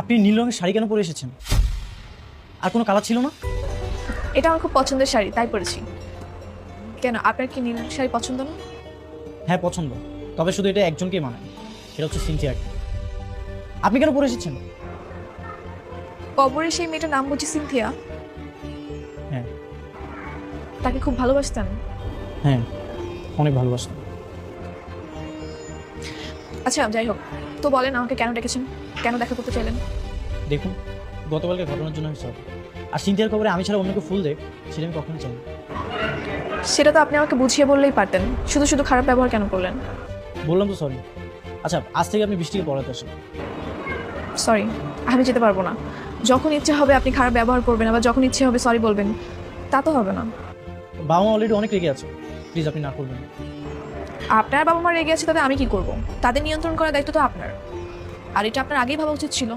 আপনি নীল রঙের শাড়ি কেন পরে এসেছেন? আর কোনো কালার ছিল না? এটা আমার খুব পছন্দের শাড়ি, তাই পরেছি। কেন, আপনার কি নীল শাড়ি পছন্দ না? হ্যাঁ পছন্দ, তবে শুধু এটা একজনকেই মানায়, সেটা হচ্ছে সিনথিয়াকে। আপনি কেন পরে এসেছেন? কবরের সেই মেয়েটার নাম বুঝি সিনথিয়া? হ্যাঁ। তাকে খুব ভালোবাসতেন? হ্যাঁ, অনেক ভালোবাসতাম। আচ্ছা যাই হোক, তো বলেন আমাকে কেন ডেকেছেন, কেন দেখা করতে চাইলেন? দেখুন, গতকালকে ঘটনার জন্য আমি সরি। আর সিনথিয়ার খবরে আমি ছাড়া অন্যকে ফুল দেখ, সেটা আমি কখনো চাই না। সেটা তো আপনি আমাকে বুঝিয়ে বললেই পারতেন, শুধু শুধু খারাপ ব্যবহার কেন করলেন? বললাম তো সরি। আচ্ছা, আজ থেকে আপনি বৃষ্টিকে পড়াতে আসেন। সরি, আমি যেতে পারবো না। যখন ইচ্ছে হবে আপনি খারাপ ব্যবহার করবেন, আবার যখন ইচ্ছে হবে সরি বলবেন, তা তো হবে না। বাবা মা অলরেডি অনেক রেগে আছে, প্লিজ আপনি না করবেন। আপনার বাবা মা রেগে আছে, তাতে আমি কি করব? তাদের নিয়ন্ত্রণ করার দায়িত্ব তো আপনার, আর এটা আপনার আগেই ভাবা উচিত ছিল।